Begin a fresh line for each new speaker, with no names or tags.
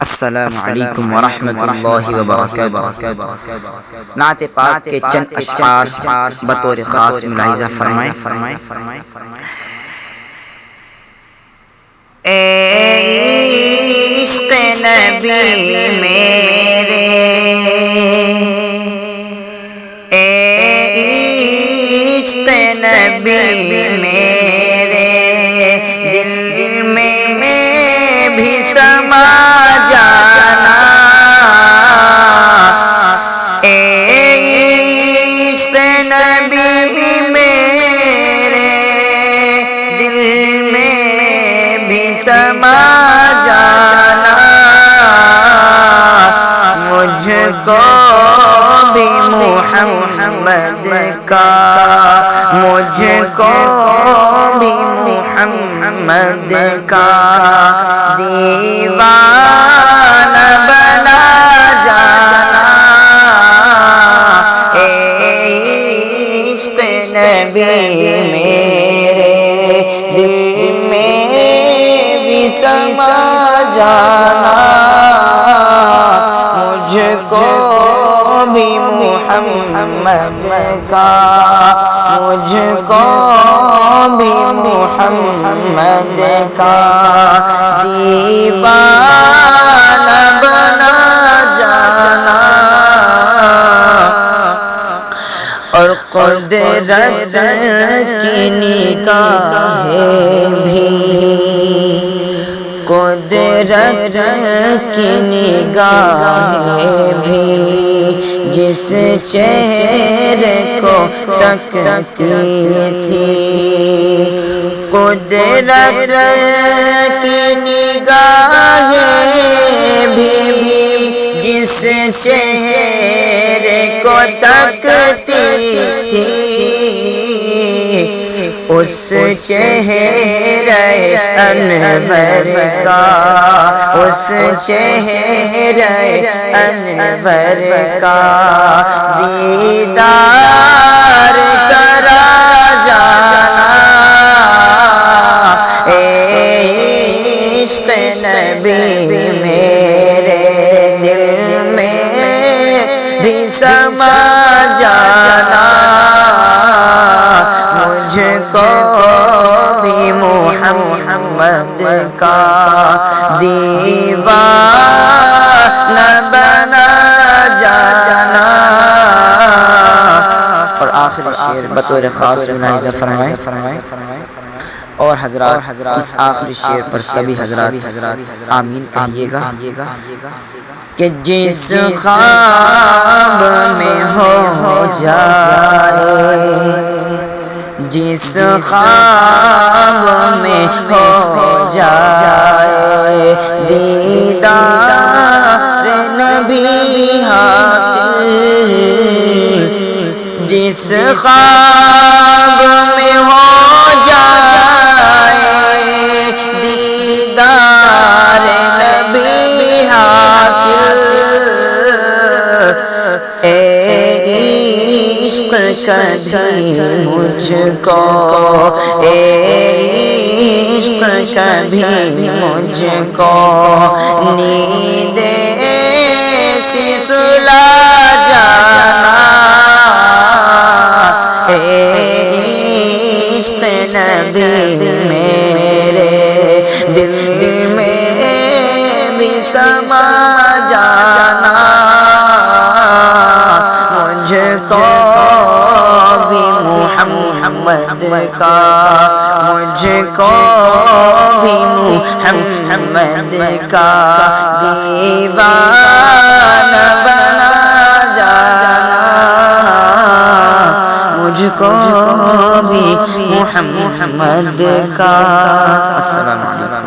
السلام علیکم ورحمۃ اللہ وبرکاتہ۔ نعت پاک کے چند اشعار بطور خاص ملاحظہ فرمائیں۔
اے عشق نبی میرے، اے عشق نبی میرے، دل میں بھی سما جانا، اے عشق نبی میرے، دل میں بھی سما جانا، مجھ کو بھی محمد کا، مجھ کو بھی محمد کا دیوانہ بنا جانا، اے عشق نبی میرے، دل میں بھی سما جانا، مجھ کو بھی محمد کا، مجھ کو بھی محمد کا دیوانہ بنا جانا، اور قدرت کی نگاہیں بھی، قدرت کی نگاہیں بھی جس چہرے کو تکتی تھی، قدرت کی نگاہیں بھی جس چہرے کو تکتی تھی، اس چہرے انور کا، اس چہرے انور کا دیدار کرا جانا، اے عشق نبی میرے، دل میں بھی سما جانا، مجھ کو بھی محمد کا دیوانہ بنا جانا، اور آخری شعر بطور خاص ملاحظہ فرمائیں، اور حضرات اس آخری شعر پر سبھی حضرات آمین کہیے گا کہ جس خواب میں ہو جائے، جس خواب میں ہو جائے دیدار نبی حاصل، جس خواب میں ہو جائے دیدار نبی حاصل، اے عشق کبھی مجھ کو، اے عشق کبھی مجھ کو نیند ایسی سلا جانا، اے عشق نبی میرے، دل میں بھی سما جانا، مجھ کو بھی محمد کا، مجھ کو بھی محمد کا دیوانہ بنا جانا، مجھ کو بھی محمد کا۔ السلام علیکم۔